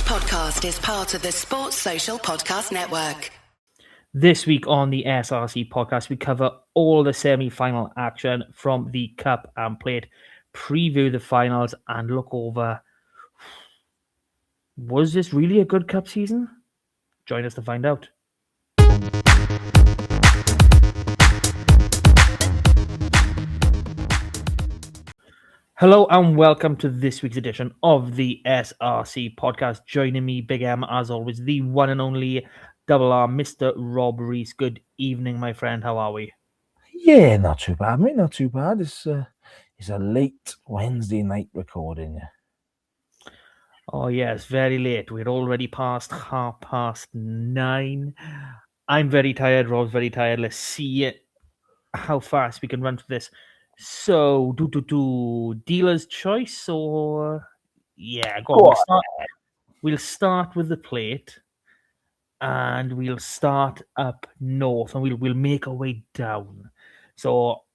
podcast is part of the Sports Social Podcast Network. This week on the SRC podcast, we cover all the semi-final action from the Cup and Plate, preview the finals, and look over, was this really a good Cup season? Join us to find out. Hello and welcome to this week's edition of the SRC podcast. Joining me, Big M, as always, the one and only Double R, Mr. Rob Reese. Good evening, my friend. How are we? Yeah, not too bad, mate. Not too bad. It's a late Wednesday night recording. Oh, yes, very late. We're already past 9:30. I'm very tired. Rob's very tired. Let's see how fast we can run through this. So, dealer's choice or... Yeah, go on. We'll start with the Plate. And we'll start up north and we'll make our way down. So,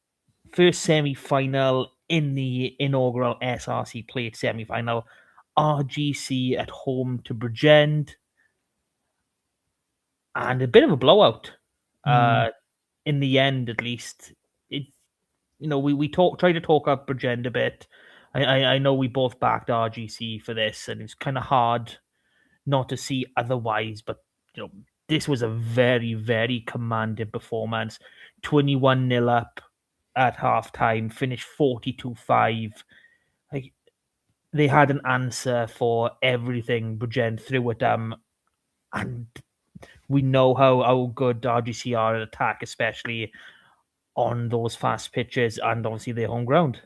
first semi-final in the inaugural SRC Plate semi-final, RGC at home to Bridgend, and a bit of a blowout. In the end, at least, we try to talk up Bridgend a bit. I know we both backed RGC for this, and it's kind of hard not to see otherwise. But this was a very, very commanding performance. 21-0 up at halftime, finished 42-5. Like, they had an answer for everything Bridgend threw at them, and we know how good RGC are at attack, especially on those fast pitches and obviously their home ground.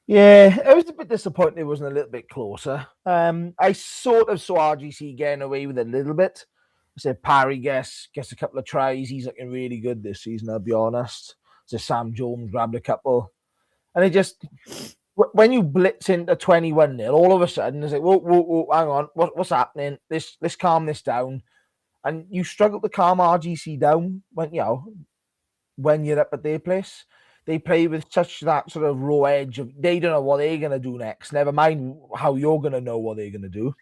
Yeah, I was a bit disappointed it wasn't a little bit closer. I sort of saw RGC getting away with it a little bit. I said Parry gets a couple of tries. He's looking really good this season, I'll be honest. So Sam Jones grabbed a couple. And it just, when you blitz into 21-0, all of a sudden it's like, whoa, hang on, what's happening? Let's calm this down. And you struggle to calm RGC down when you're up at their place. They play with such that sort of raw edge of they don't know what they're going to do next. Never mind how you're going to know what they're going to do.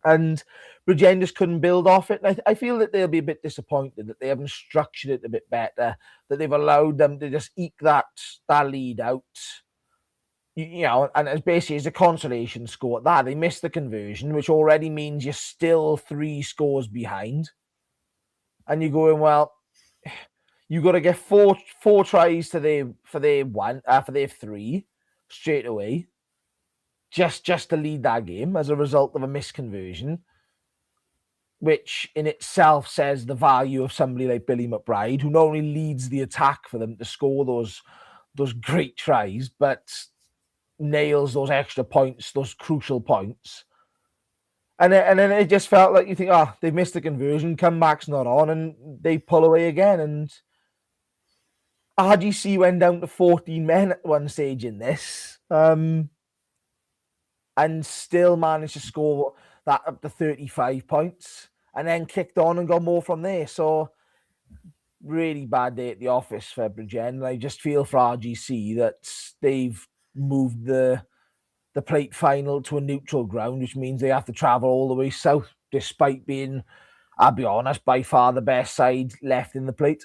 And Bridgend just couldn't build off it. And I feel that they'll be a bit disappointed that they haven't structured it a bit better, that they've allowed them to just eke that lead out. And it's a consolation score at that. They missed the conversion, which already means you're still 3 scores behind. And you're going, well, you got to get four tries for their 3 straight away, just to lead that game as a result of a misconversion, which in itself says the value of somebody like Billy McBride, who not only leads the attack for them to score those great tries, but nails those extra points, those crucial points. And then it just felt like you think, they missed the conversion, comeback's not on, and they pull away again. And RGC went down to 14 men at one stage in this, and still managed to score that up to 35 points, and then kicked on and got more from there. So, really bad day at the office for Bridgend. I just feel for RGC that they've moved the Plate final to a neutral ground, which means they have to travel all the way south, despite being, I'll be honest, by far the best side left in the Plate.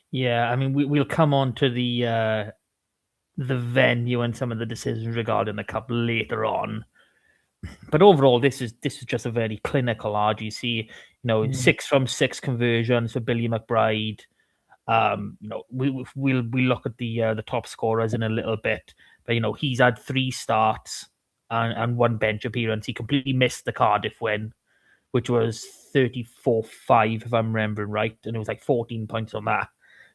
Yeah, I mean, we'll come on to the venue and some of the decisions regarding the Cup later on. But overall, this is just a very clinical RGC. 6 from 6 conversions for Billy McBride. We'll look at the top scorers in a little bit, but he's had 3 starts and 1 bench appearance. He completely missed the Cardiff win, which was 34-5 if I'm remembering right, and it was like 14 points on that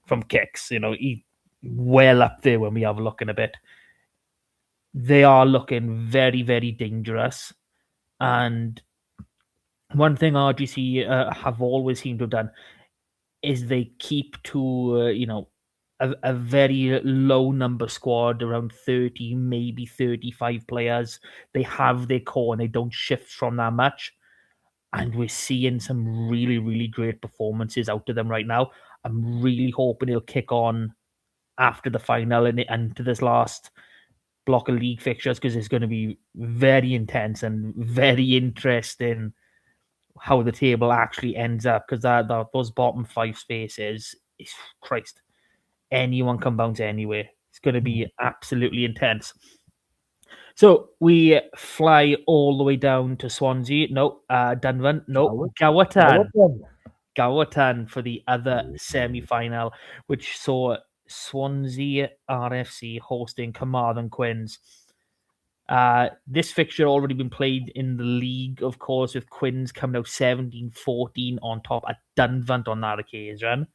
from kicks. He well up there when we have a look in a bit. They are looking very, very dangerous, and one thing RGC have always seemed to have done is they keep to a very low number squad, around 30, maybe 35 players. They have their core and they don't shift from that much. And we're seeing some really, really great performances out of them right now. I'm really hoping it'll kick on after the final and to this last block of league fixtures because it's going to be very intense and very interesting how the table actually ends up, because those bottom 5 spaces is Christ. Anyone can bounce anywhere. It's going to be absolutely intense. So we fly all the way down to Swansea. No, Dunvan. No, Gawatan. Gawatan for the other semi-final, which saw Swansea RFC hosting Carmarthen Quins. This fixture already been played in the league, of course, with Quins coming out 17-14 on top at Dunvant on that occasion.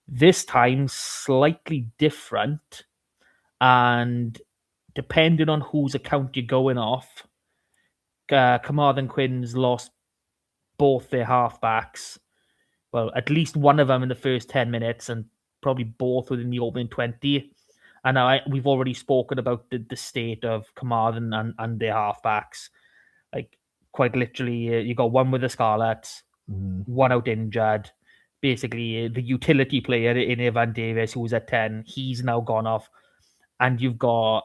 This time, slightly different, and depending on whose account you're going off, Carmarthen Quins lost both their halfbacks. Well, at least one of them in the first 10 minutes, and probably both within the opening 20. And we've already spoken about the state of Carmarthen and their halfbacks. Like, quite literally, you got one with the Scarlets, one out injured. Basically, the utility player in Evan Davis, who was at 10, he's now gone off. And you've got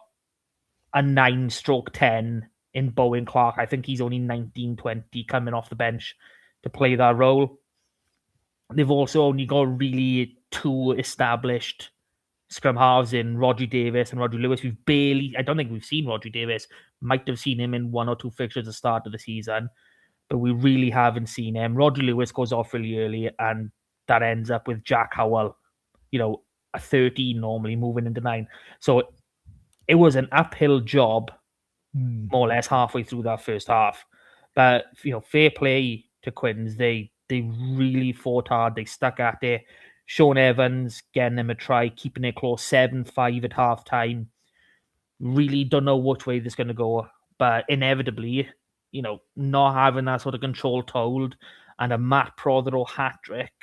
a 9/10 in Bowen Clark. I think he's only 19-20 coming off the bench to play that role. They've also only got really 2 established scrum halves in Rodri Davis and Rodri Lewis. I don't think we've seen Rodri Davis. Might have seen him in 1 or 2 fixtures at the start of the season, but we really haven't seen him. Rodri Lewis goes off really early, and that ends up with Jack Howell, a 13 normally moving into 9. So it was an uphill job, more or less halfway through that first half. But fair play to Quins. They really fought hard. They stuck at it. Sean Evans getting them a try, keeping it close, 7-5 at half time. Really don't know which way this is going to go, but inevitably, not having that sort of control told, and a Matt Prothero hat trick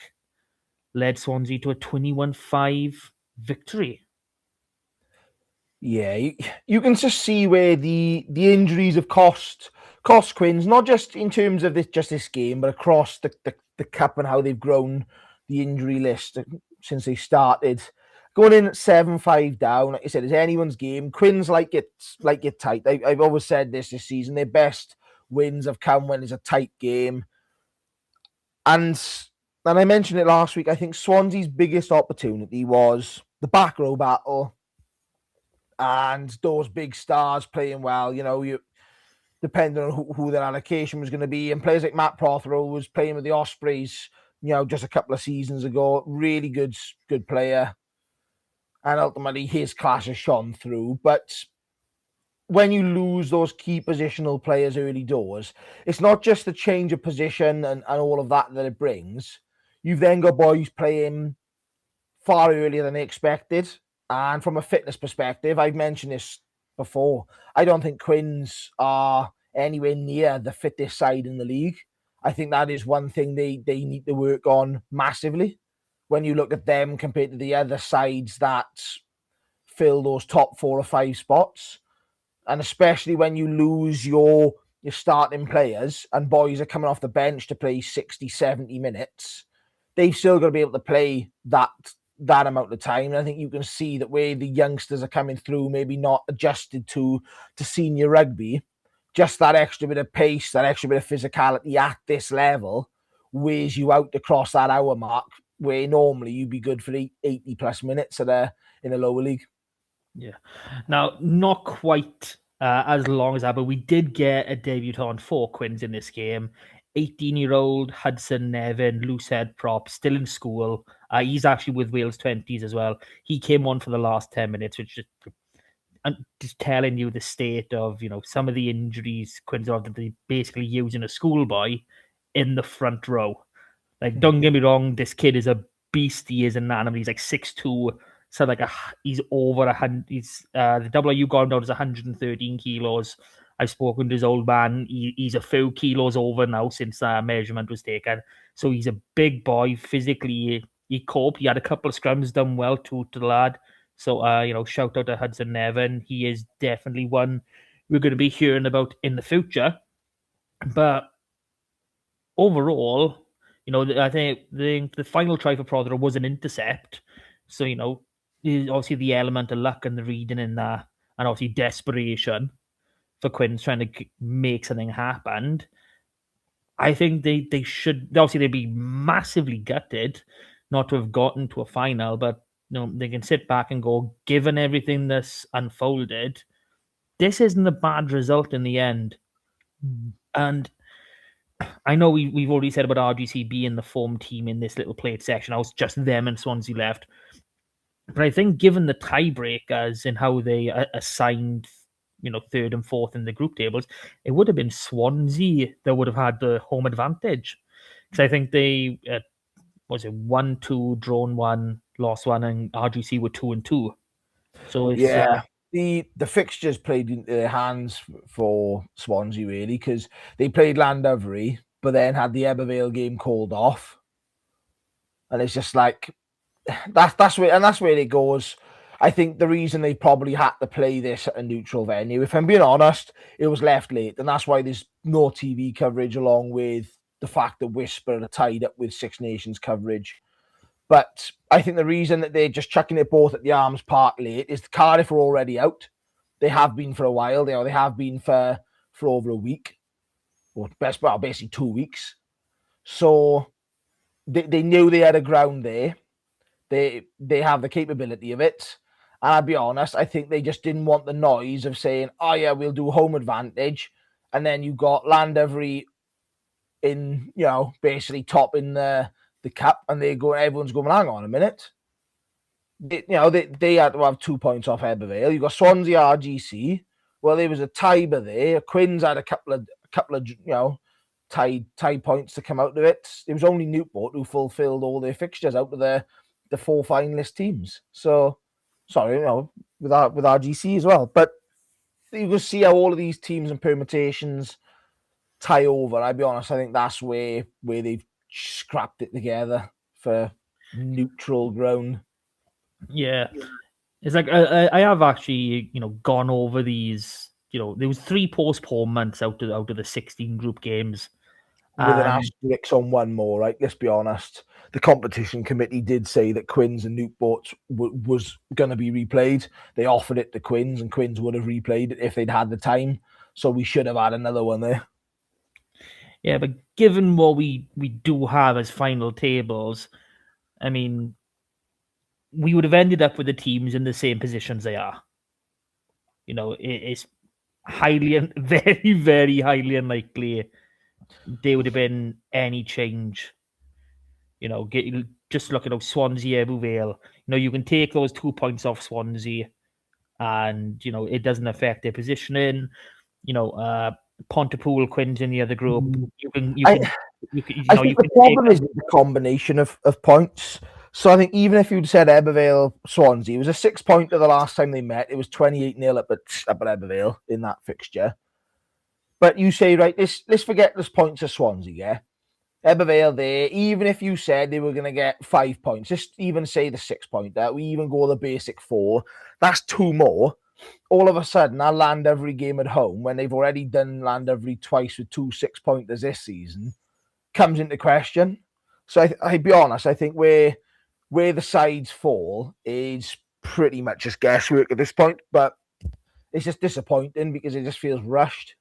led Swansea to a 21-5 victory. Yeah, you can just see where the injuries have cost Quins, not just in terms of this game, but across the cup and how they've grown the injury list since they started. Going in at 7-5 down, like I said, it's anyone's game. Quins like it tight. I've always said this season. Their best wins have come when it's a tight game. And I mentioned it last week. I think Swansea's biggest opportunity was the back row battle and those big stars playing well. You depending on who their allocation was going to be. And players like Matt Prothero was playing with the Ospreys, just a couple of seasons ago. Really good player. And ultimately his class has shone through. But when you lose those key positional players early doors, it's not just the change of position and all of that it brings. You've then got boys playing far earlier than they expected. And from a fitness perspective, I've mentioned this before, I don't think Quins are anywhere near the fittest side in the league. I think that is one thing they need to work on massively. When you look at them compared to the other sides that fill those top 4 or 5 spots, and especially when you lose your starting players and boys are coming off the bench to play 60, 70 minutes, they've still got to be able to play that amount of time. And I think you can see that where the youngsters are coming through, maybe not adjusted to senior rugby, just that extra bit of pace, that extra bit of physicality at this level wears you out to cross that hour mark, where normally you'd be good for 80 plus minutes in a lower league. Yeah. Now, not quite as long as that, but we did get a debutant for Quins in this game. 18-year-old Hudson Nevin, loose head prop, still in school. He's actually with Wales 20s as well. He came on for the last 10 minutes, which I'm just telling you the state of, some of the injuries Quins are that they basically using a schoolboy in the front row. Like, don't get me wrong, this kid is a beast. He is an animal. He's like 6'2", so he's over 100. He's the WU got him down as 113 kilos. I've spoken to his old man. He's a few kilos over now since measurement was taken. So he's a big boy. Physically, he coped. He had a couple of scrums done well to the lad. So shout out to Hudson Nevin. He is definitely one we're going to be hearing about in the future. But overall, I think the final try for Prothero was an intercept. So, obviously the element of luck and the reading in that. and obviously desperation for Quinn's trying to make something happen. I think they should, obviously they'd be massively gutted not to have gotten to a final, but they can sit back and go, given everything that's unfolded, this isn't a bad result in the end. And I know we've already said about RGC being the form team in this little plate section. I was just them and Swansea left. But I think given the tiebreakers and how they assigned, third and fourth in the group tables, it would have been Swansea that would have had the home advantage. Because I think they, was it 1-2, drawn 1, lost 1, and RGC were 2-2. So it's the fixtures played into their hands for Swansea really, because they played Llandovery, but then had the Ebervale game called off, and it's just like that's where it goes. I think the reason they probably had to play this at a neutral venue, if I'm being honest, it was left late, and that's why there's no TV coverage, along with the fact that Whisper are tied up with Six Nations coverage. But I think the reason that they're just chucking it both at the Arms Park late is the Cardiff are already out. They have been for a while. They have been for over a week, or basically 2 weeks. So they knew they had a ground there. They have the capability of it. And I'll be honest, I think they just didn't want the noise of saying, oh yeah, we'll do home advantage. And then you got Llandovery in, basically top in the cup, and everyone's going, hang on a minute. They had to have 2 points off Ebervale. You got Swansea RGC. Well, there was a tie-ber there. Quins had a couple of tie points to come out of it. It was only Newport who fulfilled all their fixtures out of the 4 finalist teams. So, sorry, with RGC as well. But you can see how all of these teams and permutations tie over. I'll be honest, I think that's where they've scrapped it together for neutral ground. Yeah. It's like I have actually, gone over these. There was 3 postponements out of the 16 group games. With an asterisk on one more, right? Let's be honest. The competition committee did say that Quins and Newport was going to be replayed. They offered it to Quins, and Quins would have replayed it if they'd had the time. So we should have had another one there. Yeah, but given what we do have as final tables, I mean, we would have ended up with the teams in the same positions they are. It's very, very highly unlikely there would have been any change. Just look at Swansea, Ebervale. You can take those 2 points off Swansea, and it doesn't affect their positioning. Pontypool, Quins in the other group. I think the problem is the combination of points. So I think even if you'd said Ebervale, Swansea, it was a 6-pointer the last time they met. It was 28-0 up at Ebervale in that fixture. But you say, right, let's forget this points of Swansea, yeah? Ebervale there, even if you said they were going to get 5 points, just even say the 6-pointer, we even go the basic 4, that's 2 more. All of a sudden, our Llandovery game at home, when they've already done Llandovery twice with 2 6-pointers this season, comes into question. So I'd be honest, I think where the sides fall is pretty much just guesswork at this point, but it's just disappointing because it just feels rushed.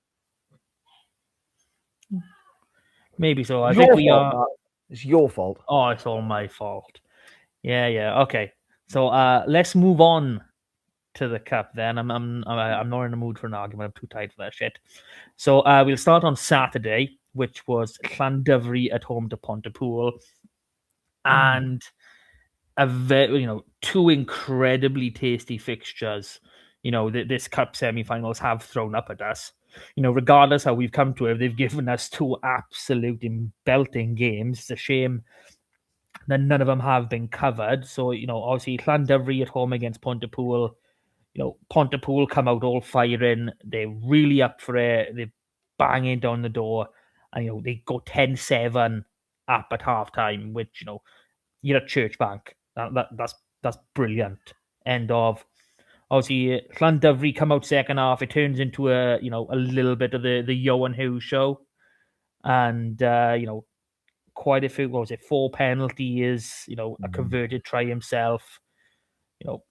Maybe so. I think we are. It's your fault. Oh, it's all my fault. Yeah. Okay. So let's move on to the cup then. I'm not in the mood for an argument. I'm too tired for that shit. So we'll start on Saturday, which was Llandovery at home to Pontypool, and a 2 incredibly tasty fixtures. This cup semi-finals have thrown up at us. Regardless how we've come to it, they've given us 2 absolutely belting games. It's a shame that none of them have been covered. So, obviously Llandovery at home against Pontypool. Pontypool come out all firing. They're really up for it. They're banging down the door. And, they go 10-7 up at halftime, which, you're at Church Bank. That's brilliant. End of. Obviously, Llandovery come out second half. It turns into a little bit of the Johan Hughes show, and quite a few. What was it? 4 penalties. A converted try himself.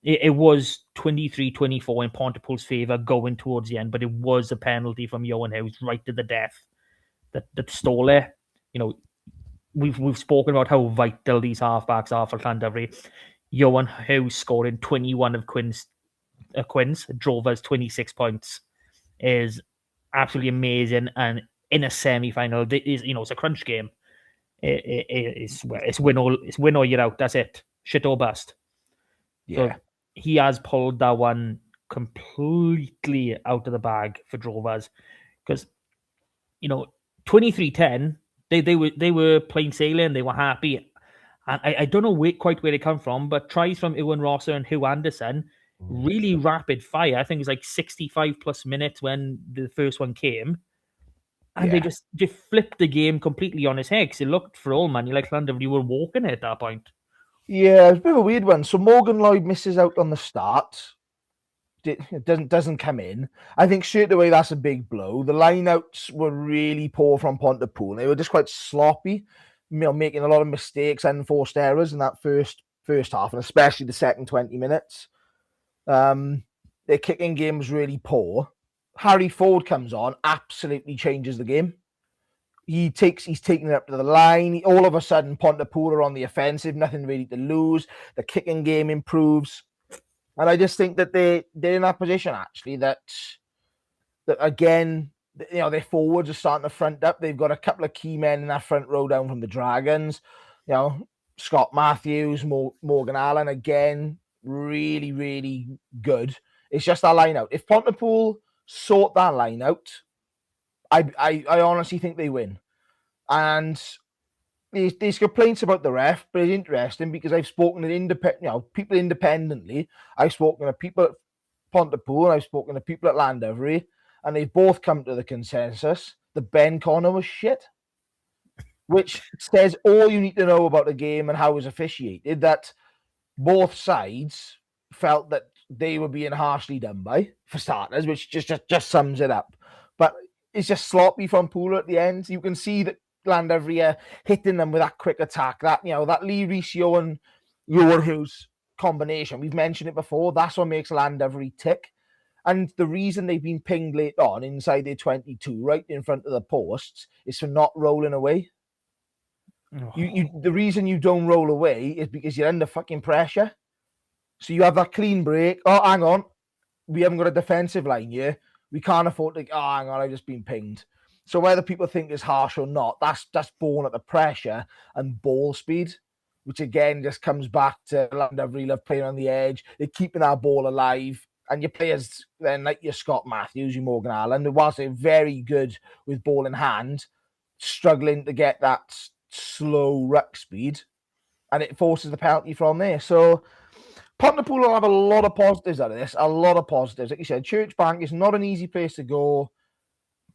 It was 23-24 in Pontypool's favour going towards the end, but it was a penalty from Johan Hughes right to the death that stole it. We've spoken about how vital these halfbacks are for Llandovery. Johan Hughes scoring 21 of Quinn's drove us 26 points is absolutely amazing. And in a semi-final, it's a crunch game. It's win or you're out. That's it. Shit or bust. Yeah. So he has pulled that one completely out of the bag for Drovers because 23-10 they were plain sailing, they were happy, and I don't know quite where they come from, but tries from Ewan Rosser and Hugh Anderson, really rapid fire. I think it's like 65 plus minutes when the first one came, and they Yeah. just flipped the game completely on its head because it looked for all money like London were walking it at that point. Yeah, it's a bit of a weird one. So Morgan Lloyd misses out on the start. It doesn't come in. I think straight away that's a big blow. The lineouts were really poor from Pontypool. They were just quite sloppy, making a lot of mistakes and forced errors in that first half, and especially the second 20 minutes. Their kicking game was really poor. Harry Ford comes on, absolutely changes the game. He's taking it up to the line. All of a sudden, Pontypool are on the offensive, nothing really to lose. The kicking game improves. And I just think that they're in that position actually that again, their forwards are starting to front up. They've got a couple of key men in that front row down from the Dragons. Scott Matthews, Morgan Allen, again, really, really good. It's just that line out. If Pontypool sort that line out, I honestly think they win. And there's complaints about the ref, but it's interesting because I've spoken to people independently. I've spoken to people at Pontypool and I've spoken to people at Llandovery, and they've both come to the consensus that Ben Connor was shit, which says all you need to know about the game and how it was officiated. That both sides felt that they were being harshly done by, for starters, which just sums it up. But it's just sloppy from Pooler at the end. You can see that Llandovery hitting them with that quick attack. That Lee Riccio and Johan Hughes combination. We've mentioned it before. That's what makes Llandovery tick. And the reason they've been pinged late on inside their 22, right in front of the posts, is for not rolling away. The reason you don't roll away is because you're under fucking pressure. So you have that clean break. Oh, hang on. We haven't got a defensive line here. We can't afford to, hang on, I've just been pinged. So whether people think it's harsh or not, that's born at the pressure and ball speed, which again just comes back to Llandovery love playing on the edge. They're keeping our ball alive. And your players then, like your Scott Matthews, your Morgan Allen, whilst they're very good with ball in hand, struggling to get that slow ruck speed, and it forces the penalty from there. So Pontypool will have a lot of positives out of this, a lot of positives. Like you said, Church Bank is not an easy place to go.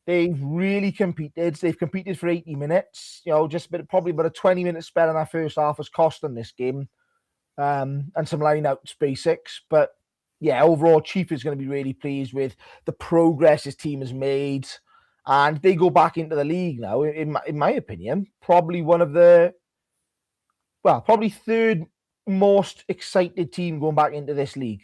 They've really competed. They've competed for 80 minutes. Probably about a 20-minute spell in our first half has cost them this game, and some line-outs basics. But yeah, overall, Chief is going to be really pleased with the progress his team has made. And they go back into the league now, in my opinion, probably probably third most excited team going back into this league,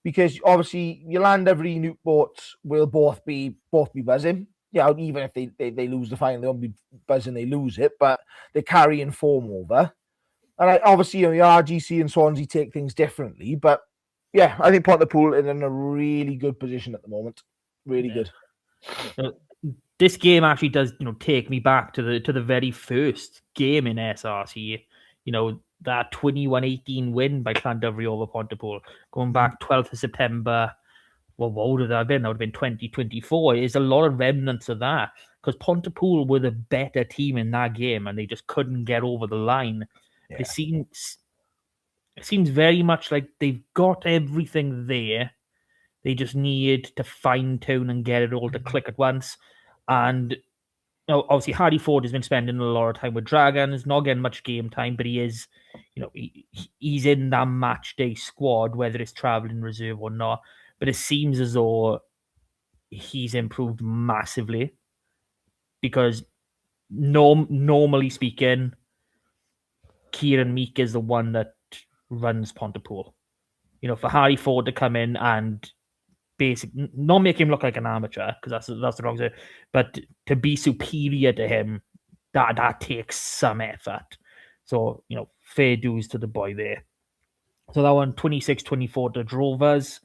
because obviously your Llandovery Newport will both be buzzing. Even if they lose the final, they won't be buzzing they lose it, but they're carrying form over. And obviously, the RGC and Swansea take things differently, but yeah, I think Pontypool is in a really good position at the moment. Really good. This game actually does, take me back to the very first game in SRC. That 21-18 win by Llandovery over Pontypool, going back 12th of September. Well, what would that have been? That would have been 2024. There's a lot of remnants of that because Pontypool were the better team in that game and they just couldn't get over the line. Yeah. It seems very much like they've got everything there. They just need to fine tune and get it all to click at once. And obviously Harry Ford has been spending a lot of time with Dragons, not getting much game time, but he is, he's in that match day squad, whether it's traveling reserve or not. But it seems as though he's improved massively because normally speaking, Kieran Meek is the one that runs Pontypool. for Harry Ford to come in and not make him look like an amateur, because that's the wrong thing, but to be superior to him, that takes some effort. So, fair dues to the boy there. So that one, 26-24 to Drovers.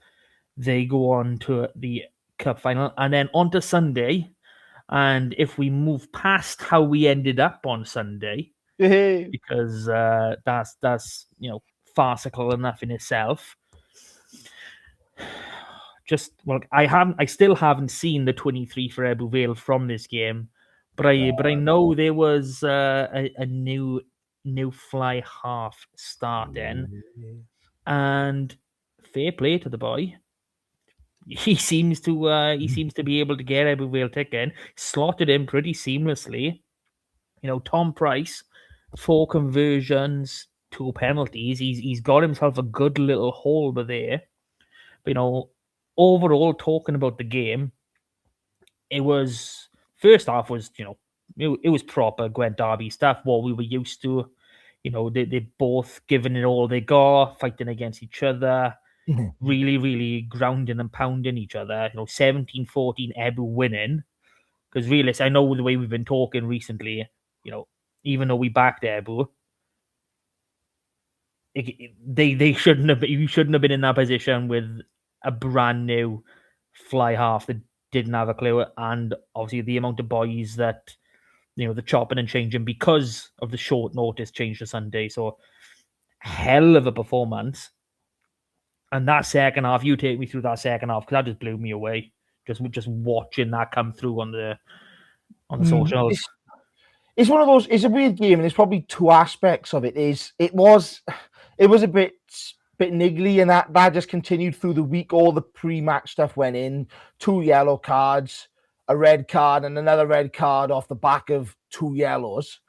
They go on to the cup final, and then on to Sunday. And if we move past how we ended up on Sunday, because that's farcical enough in itself. I still haven't seen the 23 for Ebbw Vale from this game, but I know there was a new fly half starting, and fair play to the boy. He seems to be able to get Ebbw Vale ticking, slotted in pretty seamlessly. Tom Price, 4 conversions, 2 penalties. He's got himself a good little holder there. But, overall, talking about the game, it was first half was it was proper Gwent Derby stuff, what we were used to. They both giving it all they got, fighting against each other, really, really grounding and pounding each other. 17-14 Ebbw winning, because realistically, I know the way we've been talking recently. Even though we backed Ebbw, they shouldn't have. You shouldn't have been in that position with a brand new fly half that didn't have a clue, and obviously the amount of boys that the chopping and changing because of the short notice change to Sunday. So hell of a performance. And that second half, you take me through that second half, because that just blew me away. Just watching that come through on the socials. It's one of those. It's a weird game, and there's probably 2 aspects of it. It was a bit niggly, and that just continued through the week. All the pre-match stuff went in. 2 yellow cards, a red card, and another red card off the back of 2 yellows.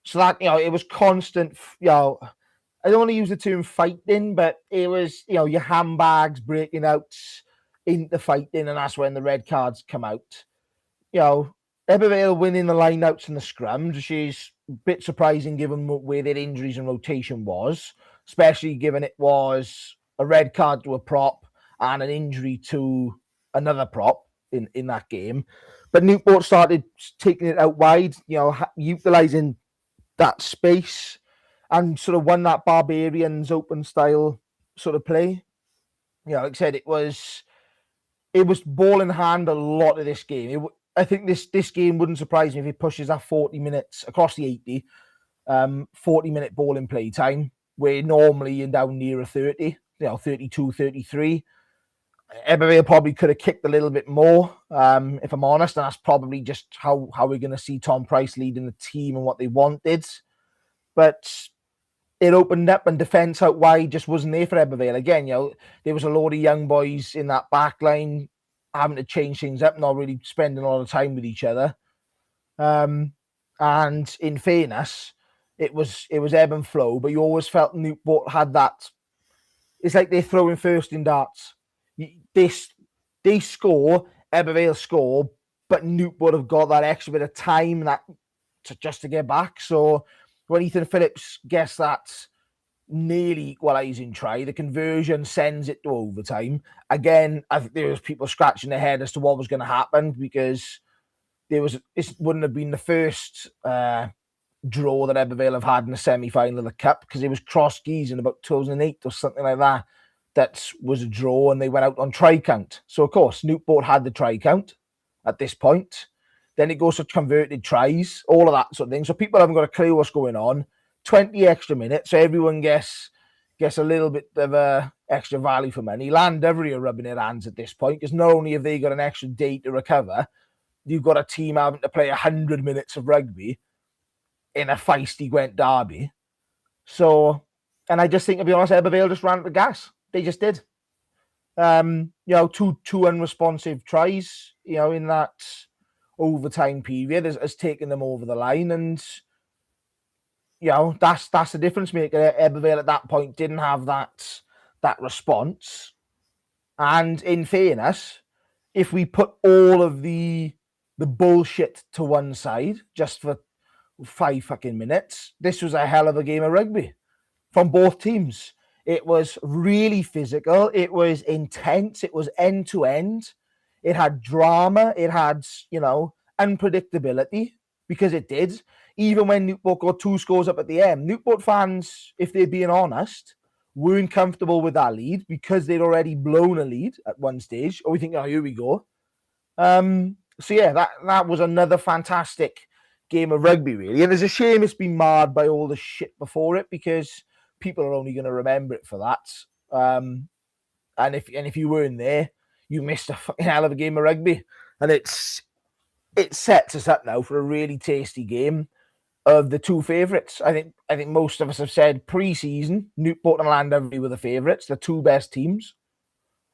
So that it was constant. I don't want to use the term fighting, but it was your handbags breaking out into fighting, and that's when the red cards come out. Ebbw Vale winning the lineouts and the scrums, which is a bit surprising given where their injuries and rotation was, especially given it was a red card to a prop and an injury to another prop in that game. But Newport started taking it out wide, utilising that space, and sort of won that Barbarians open style sort of play. Like I said, it was ball in hand a lot of this game. I think this game wouldn't surprise me if it pushes that 40 minutes across the 80, 40-minute ball in play time, where normally you're down near a 30, 32, 33. Ebbw Vale probably could have kicked a little bit more, if I'm honest, and that's probably just how we're going to see Tom Price leading the team and what they wanted. But it opened up, and defence out wide just wasn't there for Ebbw Vale. Again, there was a load of young boys in that back line having to change things up, not really spending a lot of time with each other. And in fairness, it was ebb and flow, but you always felt Newport had that. It's like they're throwing first in darts. They score, Ebbw Vale score, but Newport have got that extra bit of time just to get back. So when Ethan Phillips gets that nearly equalising try, the conversion sends it to overtime. Again, I think there was people scratching their head as to what was going to happen, because this wouldn't have been the first draw that Ebbw Vale have had in the semi-final of the Cup, because it was Cross Keys in about 2008 or something like that. That was a draw, and they went out on try count. So, of course, Newport had the try count at this point. Then it goes to converted tries, all of that sort of thing. So people haven't got a clue what's going on. 20 extra minutes, so everyone gets a little bit of extra value for money. Llandovery are rubbing their hands at this point, because not only have they got an extra day to recover, you've got a team having to play 100 minutes of rugby in a feisty Gwent derby. So, and I just think, to be honest, Ebbw Vale just ran at the gas. They just did. Two unresponsive tries, in that overtime period has taken them over the line, and that's the difference maker. Ebbw Vale at that point didn't have that response. And in fairness, if we put all of the bullshit to one side just for 5 fucking minutes, this was a hell of a game of rugby from both teams. It was really physical. It was intense. It was end to end. It had drama. It had, unpredictability because it did. Even when Newport got 2 scores up at the end, Newport fans, if they're being honest, weren't comfortable with that lead because they'd already blown a lead at one stage. Or we think, oh, here we go. So yeah, that was another fantastic game of rugby, really. And it's a shame it's been marred by all the shit before it because people are only going to remember it for that. And if you weren't there, you missed a fucking hell of a game of rugby. And it sets us up now for a really tasty game of the two favourites. I think most of us have said pre-season, Newport and Llandovery were the favourites, the two best teams.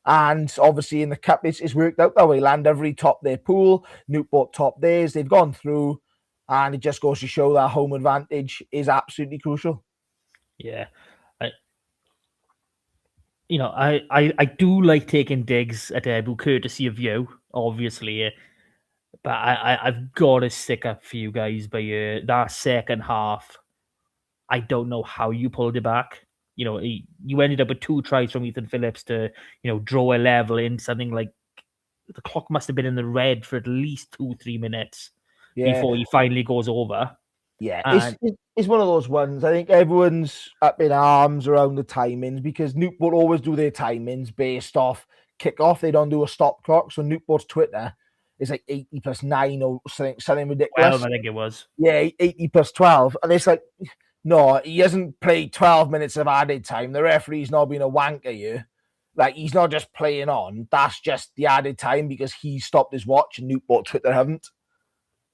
And obviously in the cup, it's worked out that way. Llandovery top their pool, Newport top theirs. They've gone through, and it just goes to show that home advantage is absolutely crucial. Yeah. I do like taking digs at Ebu, courtesy of you, obviously. But I've got to stick up for you guys by that second half. I don't know how you pulled it back. You ended up with 2 tries from Ethan Phillips to, draw a level in something like the clock must have been in the red for at least 2-3 minutes before he finally goes over. Yeah, And it's one of those ones. I think everyone's up in arms around the timings because Newport always do their timings based off kickoff. They don't do a stop clock. So Newport's Twitter is like 80 plus 9 or something ridiculous. 12, I think it was. Yeah, 80 plus 12. And it's like, no, he hasn't played 12 minutes of added time. The referee's not been a wanker here. Like, he's not just playing on. That's just the added time because he stopped his watch and Newport Twitter haven't.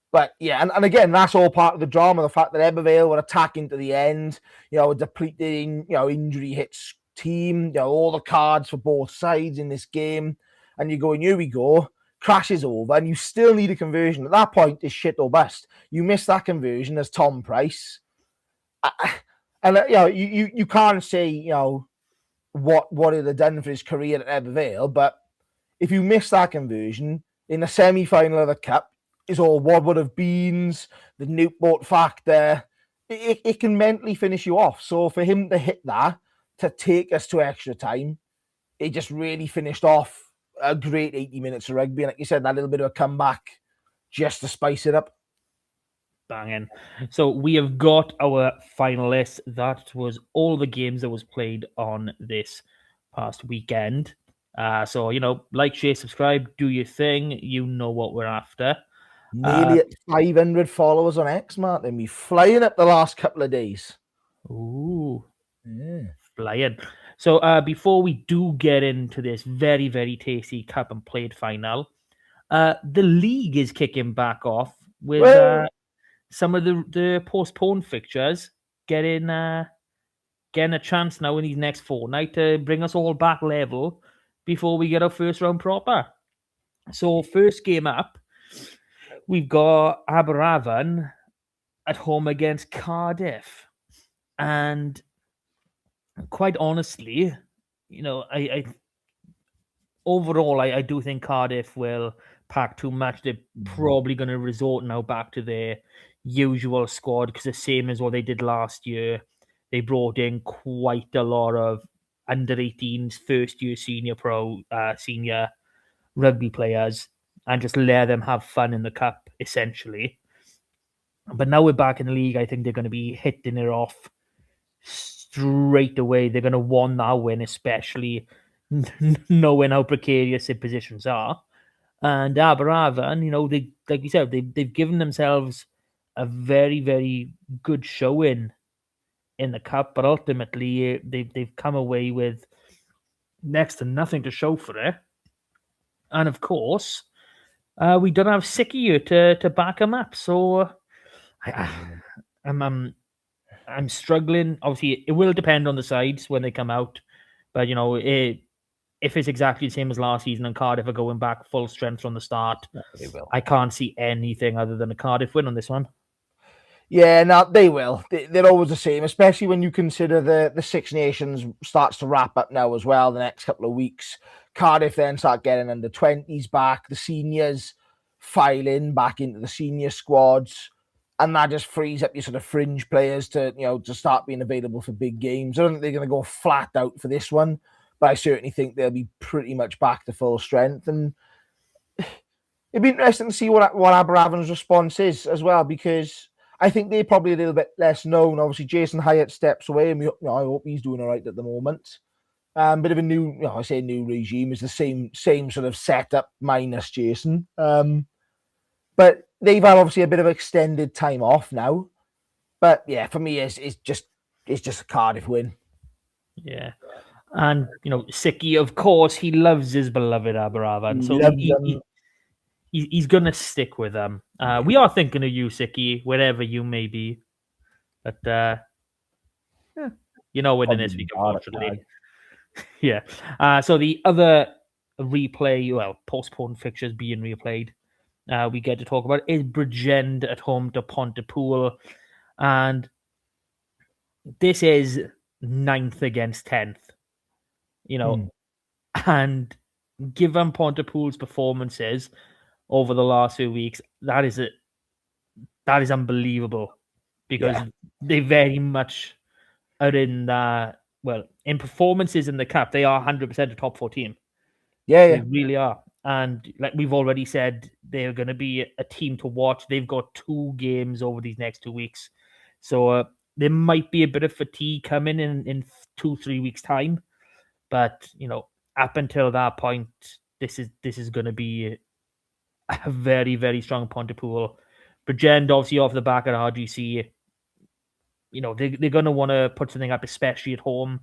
But yeah, and again, that's all part of the drama. The fact that Ebervale were attacking to the end, a depleted, injury hits team, all the cards for both sides in this game. And you're going, here we go, crashes over, and you still need a conversion. At that point, it's shit or bust. You miss that conversion as Tom Price. And, you can't say, what it had done for his career at Ebervale, but if you miss that conversion in the semi-final of the Cup, is all what would have beens, the Newport factor. It can mentally finish you off. So for him to hit that, to take us to extra time, it just really finished off a great 80 minutes of rugby. And like you said, that little bit of a comeback just to spice it up. Banging. So we have got our finalists. That was all the games that was played on this past weekend. So, like, share, subscribe, do your thing. You know what we're after. Nearly at 500 followers on X, Martin. We flying up the last couple of days. Ooh. Yeah. Flying. So before we do get into this very, very tasty cup and plate final, the league is kicking back off with some of the postponed fixtures getting a chance now in these next fortnight to bring us all back level before we get our first round proper. So first game up, we've got Aberavon at home against Cardiff. And quite honestly, I overall, I do think Cardiff will pack too much. They're probably going to resort now back to their usual squad because the same as what they did last year. They brought in quite a lot of under-18s, first-year senior rugby players and just let them have fun in the cup, essentially. But now we're back in the league. I think they're going to be hitting it off straight away. They're going to want that win, especially knowing how precarious their positions are. And Aberavon, they, like you said, they've given themselves a very, very good showing in the cup, but ultimately they've come away with next to nothing to show for it. And of course, we don't have Sicky here to back them up. So I'm struggling. Obviously, it will depend on the sides when they come out. But, if it's exactly the same as last season and Cardiff are going back full strength from the start, they will. I can't see anything other than a Cardiff win on this one. Yeah, no, they will. They're always the same, especially when you consider the Six Nations starts to wrap up now as well the next couple of weeks. Cardiff then start getting under 20s back. The seniors file in back into the senior squads. And that just frees up your sort of fringe players to, to start being available for big games. I don't think they're going to go flat out for this one, but I certainly think they'll be pretty much back to full strength. And it'd be interesting to see what Aberavon's response is as well, because I think they're probably a little bit less known. Obviously, Jason Hyatt steps away, and I hope he's doing all right at the moment. Bit of a new, I say new regime, is the same sort of setup minus Jason. But they've had obviously a bit of extended time off now. But yeah, for me, it's just a Cardiff win. Yeah. And, Siki, of course, he loves his beloved Aberavon. So he's going to stick with them. We are thinking of you, Siki, wherever you may be. But, within this week, unfortunately. Yeah. So the other postponed fixtures being replayed, we get to talk about is Bridgend at home to Pontypool. And this is 9th against 10th. And given Pontypool's performances over the last few weeks, that is unbelievable, because they very much are in in performances in the cup, they are 100% a top 4 team. They really are. And like we've already said, they're going to be a team to watch. They've got 2 games over these next 2 weeks, so there might be a bit of fatigue coming in 2-3 weeks time. But up until that point, this is going to be a very, very strong Pontypool. Bridgend, obviously off the back at RGC, they're going to want to put something up, especially at home.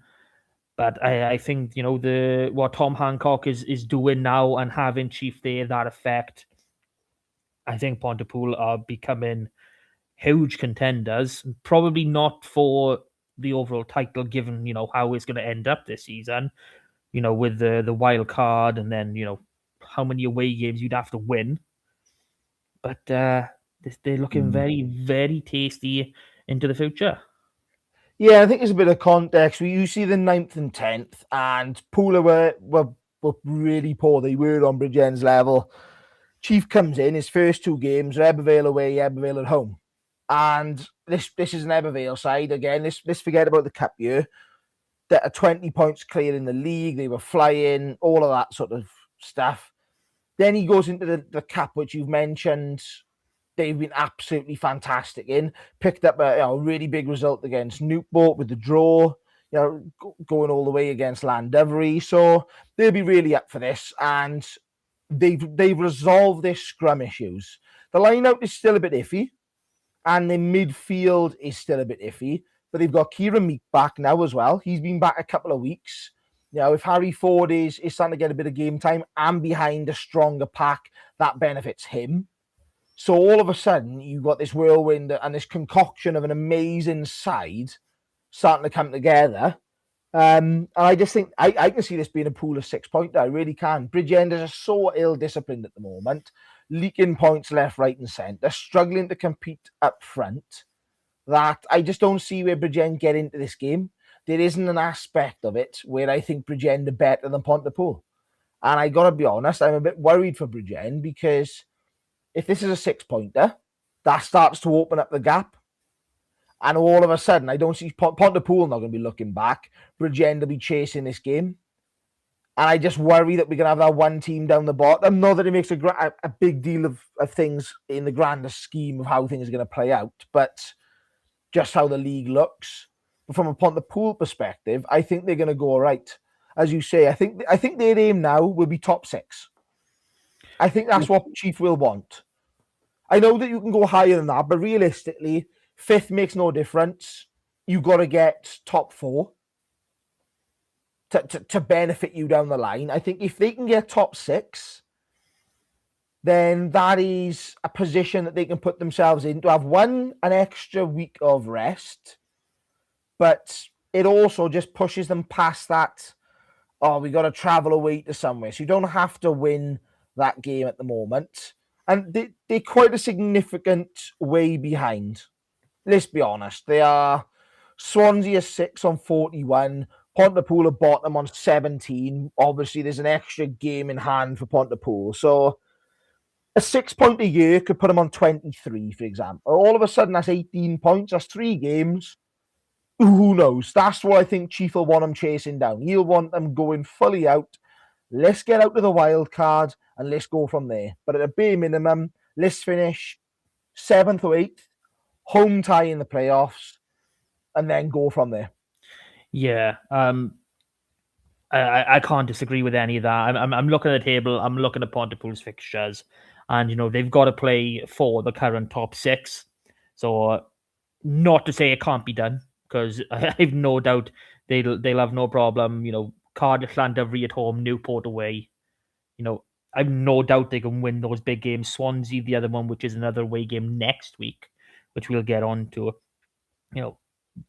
But I think what Tom Hancock is doing now and having Chief there, that effect, I think Pontypool are becoming huge contenders. Probably not for the overall title, given how it's going to end up this season. With the wild card, and then how many away games you'd have to win. But they're looking very, very tasty into the future. Yeah, I think there's a bit of context. You see the 9th and 10th, and Pooler were really poor. They were on Bridgend's level. Chief comes in, his first 2 games, Ebbw away, Ebbw at home. And this is an Ebbw side. Again, let's forget about the cup year. That are 20 points clear in the league. They were flying, all of that sort of stuff. Then he goes into the cup, which you've mentioned. They've been absolutely fantastic in. Picked up a really big result against Newport with the draw, going all the way against Llandovery. So they'll be really up for this. And they've resolved their scrum issues. The line-out is still a bit iffy, and the midfield is still a bit iffy. But they've got Kieran Meek back now as well. He's been back a couple of weeks. If Harry Ford is starting to get a bit of game time and behind a stronger pack, that benefits him. So all of a sudden, you've got this whirlwind and this concoction of an amazing side starting to come together. And I just think I can see this being a pool of 6-pointer. I really can. Bridgend is so ill-disciplined at the moment, leaking points left, right, and centre, struggling to compete up front, that I just don't see where Bridgend get into this game. There isn't an aspect of it where I think Bridgend are better than Pontypool. And I got to be honest, I'm a bit worried for Bridgend, because if this is a 6-pointer, that starts to open up the gap. And all of a sudden, I don't see Pontypool not going to be looking back. Bridgend will be chasing this game. And I just worry that we're going to have that one team down the bottom. Not that it makes a big deal of things in the grander scheme of how things are going to play out, but just how the league looks. But from a Pontypool perspective, I think they're going to go all right. As you say, I think their aim now will be top 6. I think that's what Chief will want. I know that you can go higher than that, but realistically, 5th makes no difference. You've got to get top 4 to benefit you down the line. I think if they can get top 6, then that is a position that they can put themselves in to have an extra week of rest. But it also just pushes them past that, we got to travel away to somewhere. So you don't have to win that game at the moment. And they're quite a significant way behind. Let's be honest. They are Swansea 6 on 41. Pontypool are bottom on 17. Obviously, there's an extra game in hand for Pontypool. So a 6 point a year could put him on 23, for example. All of a sudden, that's 18 points. That's 3 games. Who knows? That's what I think Chief will want him chasing down. He'll want them going fully out. Let's get out to the wild card and let's go from there. But at a bare minimum, let's finish 7th or 8th, home tie in the playoffs, and then go from there. Yeah. I can't disagree with any of that. I'm looking at the table. I'm looking at Pontypool's fixtures, and they've got to play for the current top 6. So, not to say it can't be done, because I've no doubt they'll have no problem. Cardiff, Llandovery at home, Newport away. I've no doubt they can win those big games. Swansea, the other one, which is another away game next week, which we'll get on to.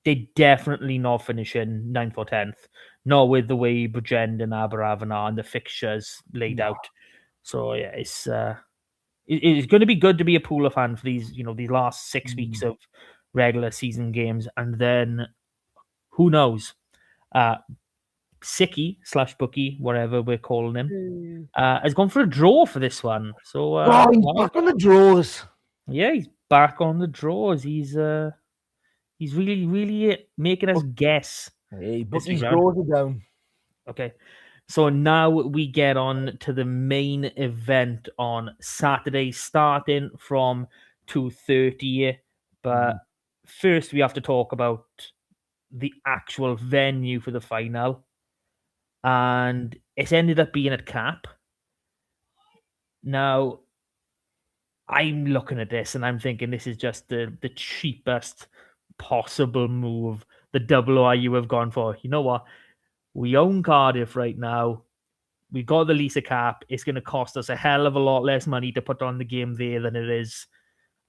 They definitely not finishing 9th or 10th, not with the way Bridgend and Aberafon are and the fixtures laid out. So yeah, it's going to be good to be a Pooler fan for these these last 6 weeks of regular season games, and then who knows, Sicky / Bookie, whatever we're calling him, has gone for a draw for this one. So he's back on the draws. Yeah, he's back on the draws. He's really, really making us guess. Hey, Bookie's draws are down. Okay. So now we get on to the main event on Saturday, starting from 2:30. But first, we have to talk about the actual venue for the final. And it's ended up being at Cap. Now, I'm looking at this and I'm thinking this is just the cheapest possible move the WRU have gone for. You know what? We own Cardiff right now. We got the Lisa Cap. It's going to cost us a hell of a lot less money to put on the game there than it is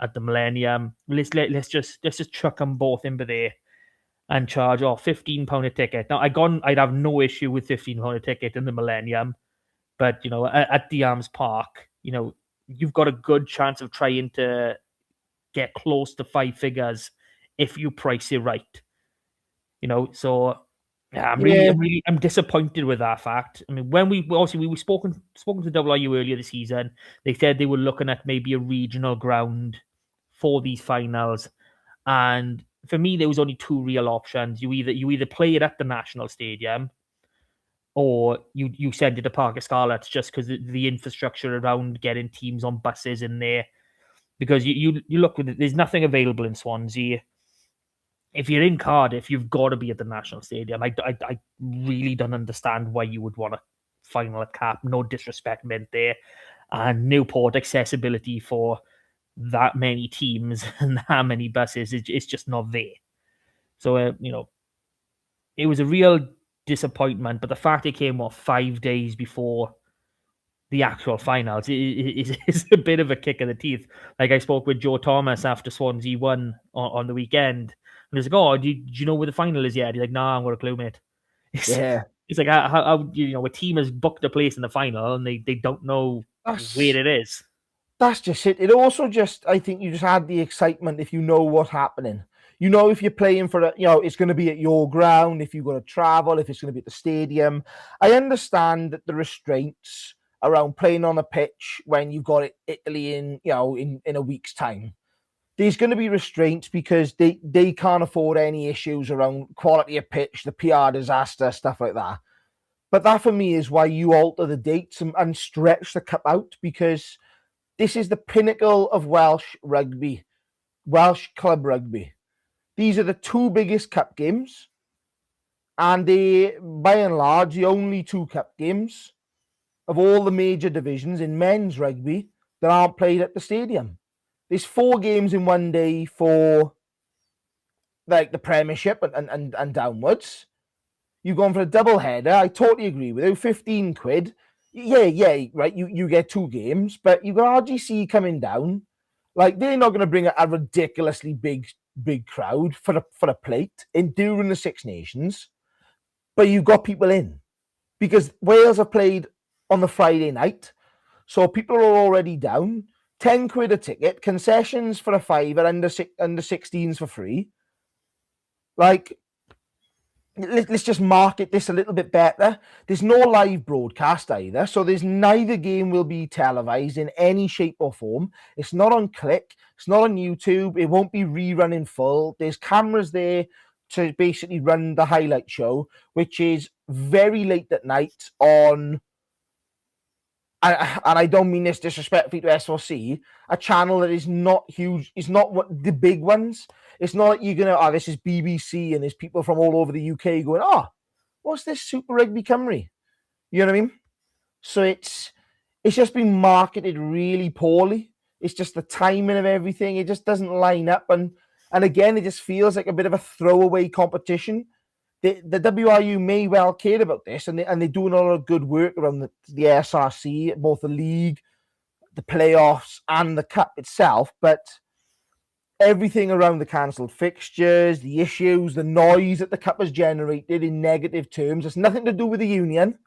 at the Millennium. Let's just chuck them both in there and charge £15 a ticket. Now I'd have no issue with £15 a ticket in the Millennium, but at the Arms Park, you've got a good chance of trying to get close to 5 figures if you price it right. So yeah, I'm disappointed with that fact. I mean, when we were spoken to WRU earlier this season, they said they were looking at maybe a regional ground for these finals, and for me, there was only 2 real options. You either play it at the National Stadium, or you send it to Parc y Scarlets just because the infrastructure around getting teams on buses in there. Because you look, there's nothing available in Swansea. If you're in Cardiff, you've got to be at the National Stadium. I really don't understand why you would want a final at Cap. No disrespect meant there. And Newport accessibility for that many teams and that many buses is just not there. So, it was a real disappointment. But the fact it came 5 days before the actual finals is a bit of a kick in the teeth. Like, I spoke with Joe Thomas after Swansea won on the weekend. And he's like, "Oh, do you know where the final is yet?" He's like, "Nah, I'm going to clue, mate." It's like, how a team has booked a place in the final and they don't know where it is. That's just it. It also I think you just add the excitement if you know what's happening. If you're playing for it's going to be at your ground, if you're going to travel, if it's going to be at the stadium. I understand that the restraints around playing on a pitch when you've got Italy in a week's time. There's going to be restraints because they can't afford any issues around quality of pitch, the PR disaster, stuff like that. But that for me is why you alter the dates and stretch the cup out, because this is the pinnacle of Welsh rugby, Welsh club rugby. These are the 2 biggest cup games, and they, by and large, the only 2 cup games of all the major divisions in men's rugby that aren't played at the stadium. There's 4 games in one day for like the Premiership and downwards. You've gone for a double header. I totally agree with you. £15. Yeah, right. You get 2 games, but you've got RGC coming down. Like, they're not going to bring a ridiculously big crowd for a plate during the Six Nations, but you've got people in because Wales have played on the Friday night, so people are already down. £10 a ticket, concessions for a fiver, under 16s for free. Like, let's just market this a little bit better. There's no live broadcast either, so there's neither game will be televised in any shape or form. It's not on Click, it's not on YouTube, it won't be rerun in full. There's cameras there to basically run the highlight show, which is very late at night on, and I don't mean this disrespectfully to SRC, a channel that is not huge, it's not what the big ones. It's not like you're gonna, oh, this is BBC and there's people from all over the UK going, oh, what's this Super Rugby Cymru? You know what I mean? So it's just been marketed really poorly. It's just the timing of everything. It just doesn't line up, and again, it just feels like a bit of a throwaway competition. The WRU may well care about this, and they're doing a lot of good work around the SRC, both the league, the playoffs, and the cup itself. But everything around the cancelled fixtures, the issues, the noise that the cup has generated in negative terms, it's nothing to do with the union,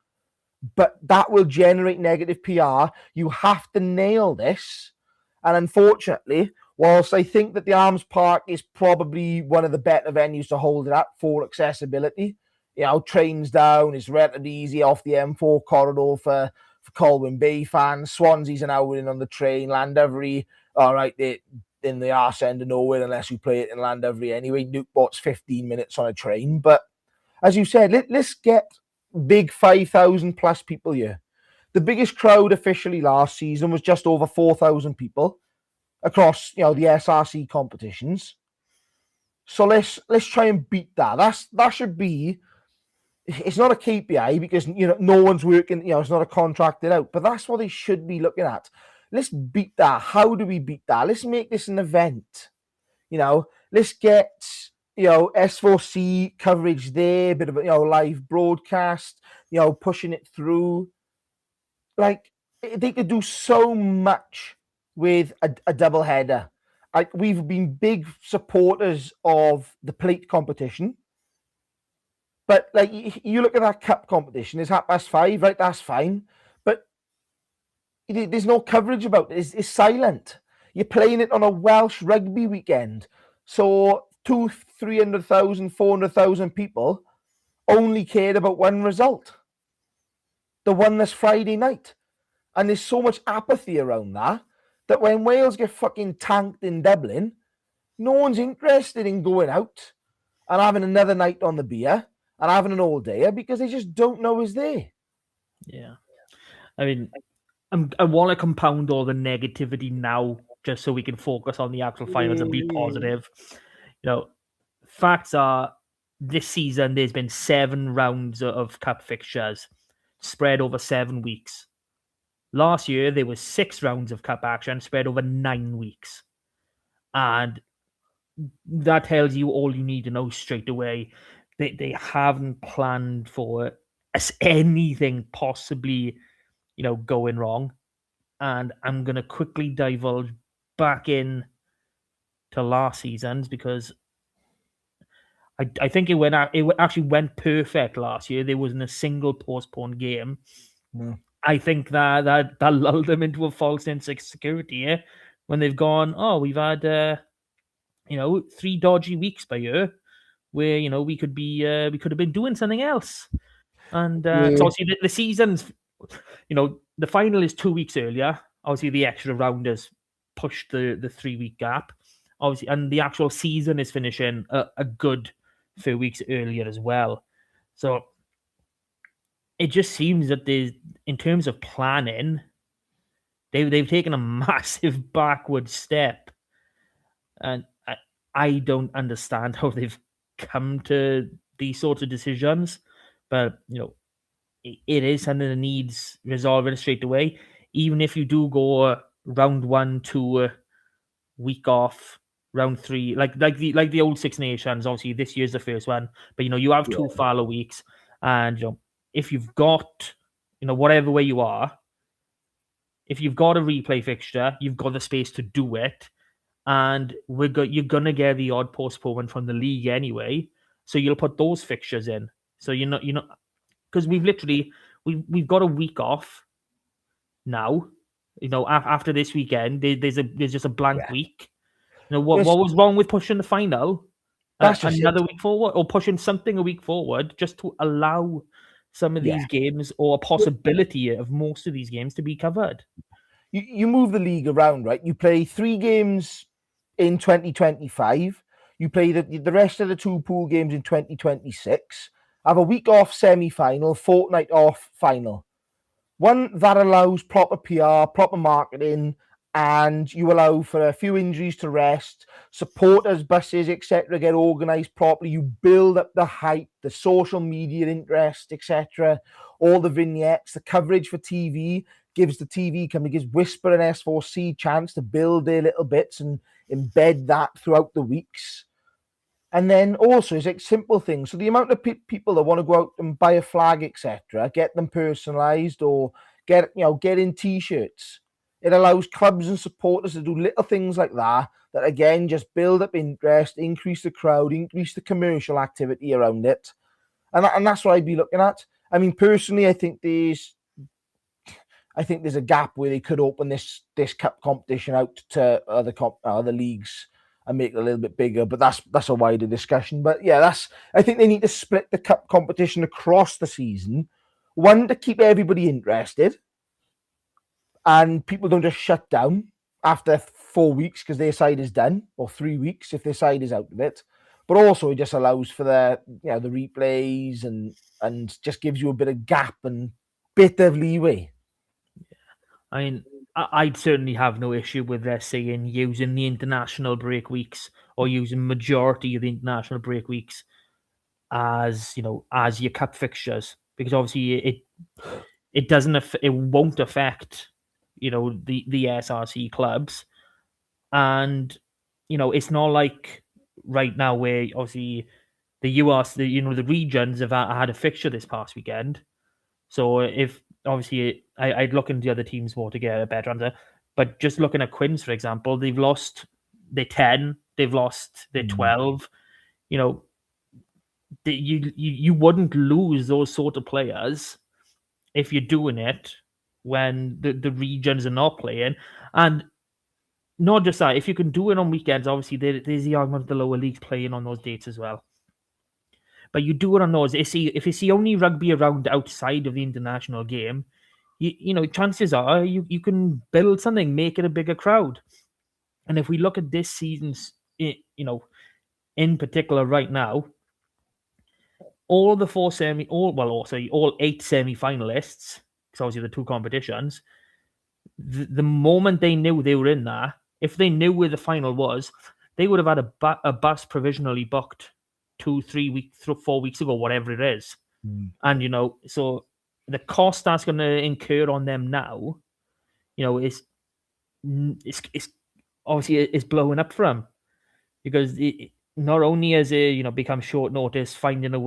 but that will generate negative PR. You have to nail this. And unfortunately, whilst I think that the Arms Park is probably one of the better venues to hold it at for accessibility, you know, trains down, it's relatively easy off the M4 corridor for Colwyn Bay fans. Swansea's an hour in on the train. Llandovery, all right, they in the arse end of nowhere unless you play it in Llandovery anyway. Newport's 15 minutes on a train. But as you said, let's get big 5,000 plus people here. The biggest crowd officially last season was just over 4,000 people across, you know, the SRC competitions. So let's try and beat that. That should be. It's not a KPI because, you know, no one's working. You know, it's not a contracted out, but that's what they should be looking at. Let's beat that. How do we beat that? Let's make this an event. You know, let's get, you know, S4C coverage there, a bit of a, you know, live broadcast, you know, pushing it through. Like, they could do so much with a double header. Like, we've been big supporters of the plate competition, but like, you look at that cup competition, it's 5:30, right? That's fine, but there's no coverage about it. It's silent. You're playing it on a Welsh rugby weekend, so 300,000, 400,000 people only cared about one result, the one this Friday night. And there's so much apathy around that when Wales get fucking tanked in Dublin, no one's interested in going out and having another night on the beer and having an all day because they just don't know is there. Yeah. I mean, I want to compound all the negativity now just so we can focus on the actual finals and be positive. You know, facts are this season there's been 7 rounds of cup fixtures spread over 7 weeks. Last year there was 6 rounds of cup action spread over 9 weeks. And that tells you all you need to know straight away. They haven't planned for anything possibly, you know, going wrong. And I'm going to quickly divulge back in to last season's because I think it actually went perfect last year. There wasn't a single postponed game. Mm. I think that lulled them into a false sense of security when they've gone, oh, we've had 3 dodgy weeks by year where, you know, we could have been doing something else. And obviously the season's, you know, the final is 2 weeks earlier. Obviously the extra rounders pushed the 3-week gap. Obviously, and the actual season is finishing a good few weeks earlier as well. So it just seems that in terms of planning, they've taken a massive backward step. And I don't understand how they've come to these sorts of decisions. But, you know, it is something that needs resolving straight away. Even if you do go round 1, 2, week off, round 3, like the old Six Nations. Obviously, this year's the first one, but you know you have 2 fallow weeks, and you know if you've got, you know, whatever way you are, if you've got a replay fixture, you've got the space to do it, and you're gonna get the odd postponement from the league anyway, so you'll put those fixtures in. So you're not because we've got a week off now. You know, after this weekend, there's just a blank week. You know what was wrong with pushing the final? That's just another week forward, or pushing something a week forward, just to allow some of these games, or a possibility of most of these games, to be covered. You move the league around, right? You play 3 games in 2025. You play the rest of the 2 pool games in 2026. Have a week off semi-final, fortnight off final. One that allows proper PR, proper marketing, and you allow for a few injuries to rest, supporters, buses, etc., get organised properly. You build up the hype, the social media interest, etc., all the vignettes, the coverage for TV gives the TV company, gives Whisper and S4C chance to build their little bits and embed that throughout the weeks. And then also, it's like simple things. So the amount of people that want to go out and buy a flag, etc., get them personalised, or get in T-shirts. It allows clubs and supporters to do little things like that. That again just build up interest, increase the crowd, increase the commercial activity around it, and that's what I'd be looking at. I mean, personally, I think there's a gap where they could open this cup competition out to other leagues and make it a little bit bigger, but that's a wider discussion. But yeah, I think they need to split the cup competition across the season. One, to keep everybody interested, and people don't just shut down after 4 weeks because their side is done, or 3 weeks if their side is out of it. But also, it just allows for the replays and just gives you a bit of gap and bit of leeway. I mean, I'd certainly have no issue with their saying using the international break weeks, or using majority of the international break weeks as your cup fixtures, because obviously it won't affect the SRC clubs, and it's not like right now where obviously the US, the regions have had a fixture this past weekend. So if obviously I'd look into the other teams more to get a better answer. But just looking at Quins, for example, they've lost their 10, they've lost their 12. You wouldn't lose those sort of players if you're doing it when the regions are not playing. And not just that, if you can do it on weekends, obviously there's the argument of the lower leagues playing on those dates as well. But you do it on those. If it's the only rugby around outside of the international game, chances are you can build something, make it a bigger crowd. And if we look at this season's, in particular right now, all 8 semi-finalists, because obviously the 2 competitions, the moment they knew they were in there, if they knew where the final was, they would have had a bus provisionally booked 2-3 weeks, 4 weeks ago, whatever it is. And so the cost that's going to incur on them now, is obviously it's blowing up for them, because not only has it become short notice, finding out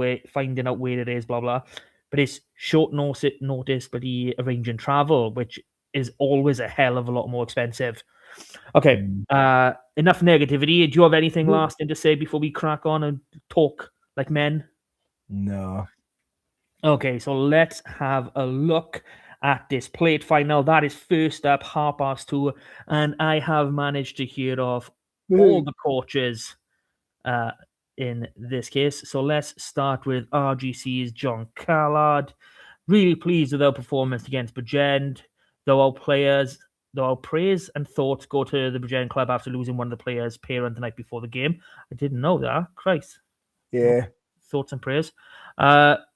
where it is, blah blah, but it's short notice, but he arranging travel, which is always a hell of a lot more expensive. Okay, enough negativity. Do you have anything lasting to say before we crack on and talk like men? No. Okay, so let's have a look at this plate final. That is first up, 2:30, and I have managed to hear of all the coaches in this case. So let's start with RGC's John Callard. Really pleased with their performance against Bridgend, though our praise and thoughts go to the Bridgend club after losing one of the players' parent the night before the game. I didn't know that. Christ. Yeah. Thoughts and prayers.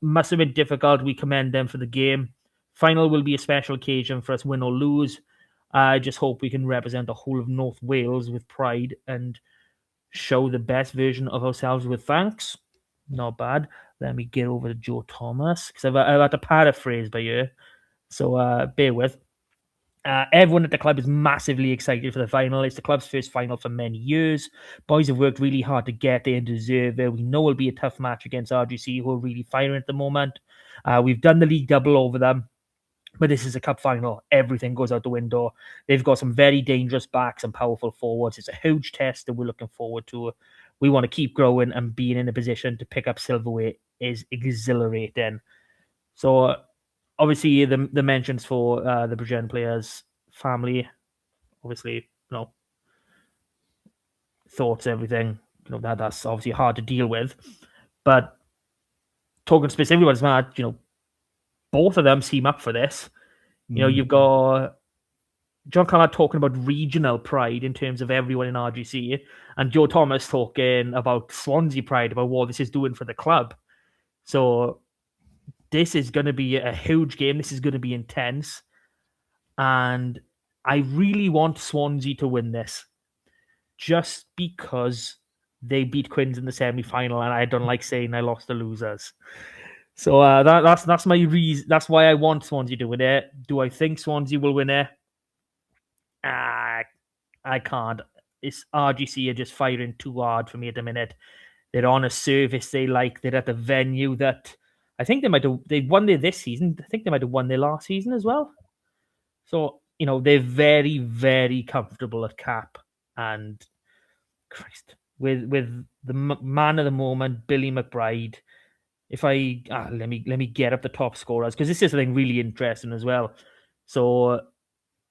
Must have been difficult. We commend them for the game. Final will be a special occasion for us, win or lose. I just hope we can represent the whole of North Wales with pride and show the best version of ourselves with thanks. Not bad. Let me get over to Joe Thomas, because I've had to paraphrase by you. So bear with. Everyone at the club is massively excited for the final. It's the club's first final for many years. Boys have worked really hard to get there and deserve it. We know it'll be a tough match against RGC, who are really firing at the moment. We've done the league double over them, but this is a cup final. Everything goes out the window. They've got some very dangerous backs and powerful forwards. It's a huge test that we're looking forward to. We want to keep growing, and being in a position to pick up silverware is exhilarating. So obviously, the mentions for the Bridgend players' family, obviously, thoughts, everything. that's obviously hard to deal with. But talking specifically about this match, both of them seem up for this. You've got John Connor talking about regional pride in terms of everyone in RGC, and Joe Thomas talking about Swansea pride, about what this is doing for the club. So this is going to be a huge game. This is going to be intense. And I really want Swansea to win this just because they beat Quins in the semi-final, and I don't like saying I lost the losers. So that's my reason. That's why I want Swansea to win it. Do I think Swansea will win it? I can't. It's RGC are just firing too hard for me at the minute. They're on a service they like. They're at the venue that I think they won there this season. I think they might have won there last season as well. So, they're very, very comfortable at Cap. And Christ, with the man of the moment, Billy McBride. If I let me get up the top scorers, because this is something really interesting as well. So,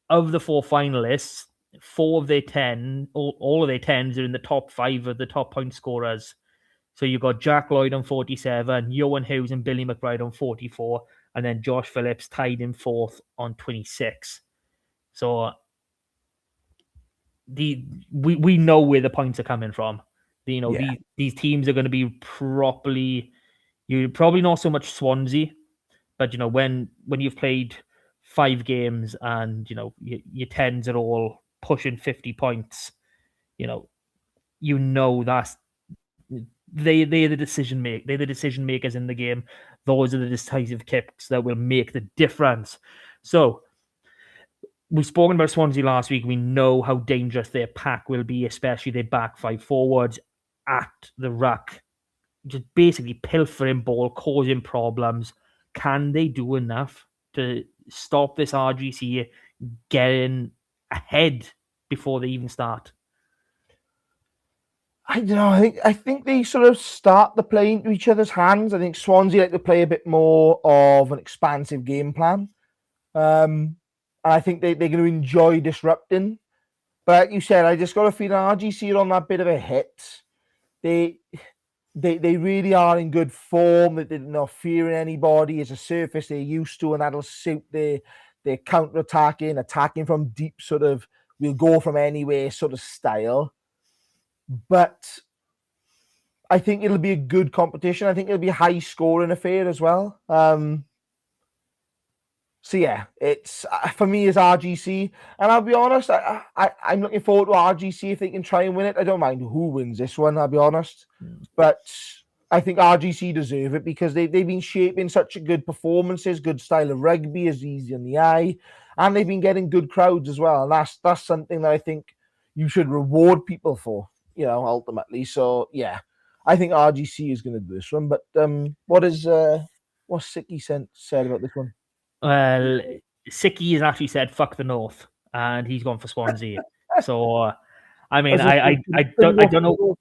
of the 4 finalists, 4 of their 10, all of their 10s are in the top 5 of the top point scorers. So you've got Jack Lloyd on 47, Johan Hughes and Billy McBride on 44, and then Josh Phillips tied in 4th on 26. So we know where the points are coming from. These teams are going to be properly. You probably not so much Swansea, but when you've played 5 games and your 10s are all pushing 50 points, that's they're the they're the decision makers in the game. Those are the decisive kicks that will make the difference. So we've spoken about Swansea last week. We know how dangerous their pack will be, especially their back 5 forwards at the ruck, just basically pilfering ball, causing problems. Can they do enough to stop this RGC getting ahead before they even start? I don't know. I think they sort of start the play into each other's hands. I think Swansea like to play a bit more of an expansive game plan. And I think they're going to enjoy disrupting. But like you said, I just got a feeling RGC are on that bit of a hit. They really are in good form. They're not fearing anybody. It's a surface they're used to, and that'll suit their counter-attacking, attacking from deep sort of, we'll go from anywhere sort of style. But I think it'll be a good competition. I think it'll be a high-scoring affair as well. So yeah, it's for me is RGC, and I'll be honest, I'm looking forward to RGC if they can try and win it. I don't mind who wins this one, I'll be honest, but I think RGC deserve it because they've been shaping such a good performances, good style of rugby, is easy on the eye, and they've been getting good crowds as well, and that's something that I think you should reward people for, ultimately. So yeah, I think RGC is going to do this one. But what's Sicky said about this one? Well, Sicky has actually said "fuck the North," and he's gone for Swansea. So, I mean, I don't know.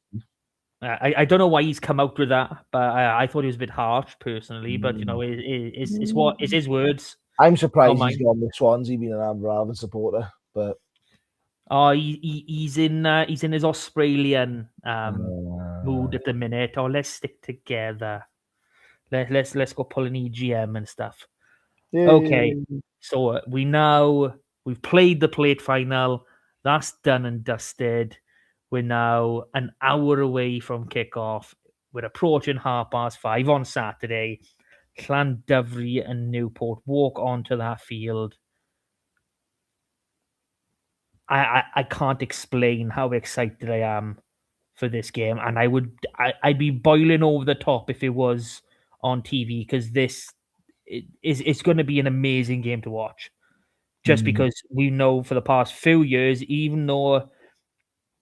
I don't know why he's come out with that, but I thought he was a bit harsh personally. But it's his words. I'm surprised he's gone with Swansea being an Amraven supporter, but he's in his Australian mood at the minute. Oh, let's stick together. Let's go pull an EGM and stuff. Okay, so we've played the plate final. That's done and dusted. We're now an hour away from kickoff. We're approaching 5:30 on Saturday. Llandovery and Newport walk onto that field. I can't explain how excited I am for this game, and I'd be boiling over the top if it was on TV, because it's going to be an amazing game to watch. Just because we know for the past few years, even though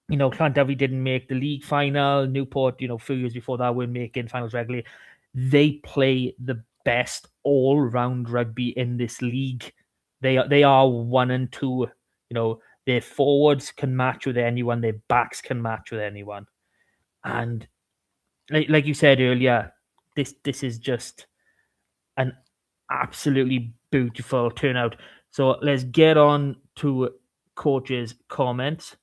Llandovery didn't make the league final, Newport, a few years before that, were making finals regularly. They play the best all-round rugby in this league. They are 1 and 2. Their forwards can match with anyone. Their backs can match with anyone. And like you said earlier, this is just an absolutely beautiful turnout. So let's get on to coach's comments.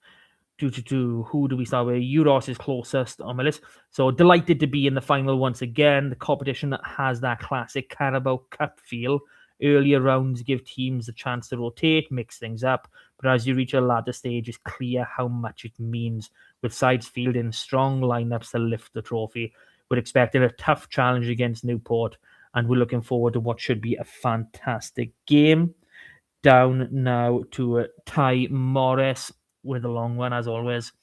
Who do we start with? Euros is closest on my list. So delighted to be in the final once again. The competition has that classic Carabao Cup feel. Earlier rounds give teams a chance to rotate, mix things up. But as you reach a latter stage, it's clear how much it means, with sides fielding strong lineups to lift the trophy. We're expecting a tough challenge against Newport, and we're looking forward to what should be a fantastic game. Down now to Ty Morris with a long one, as always.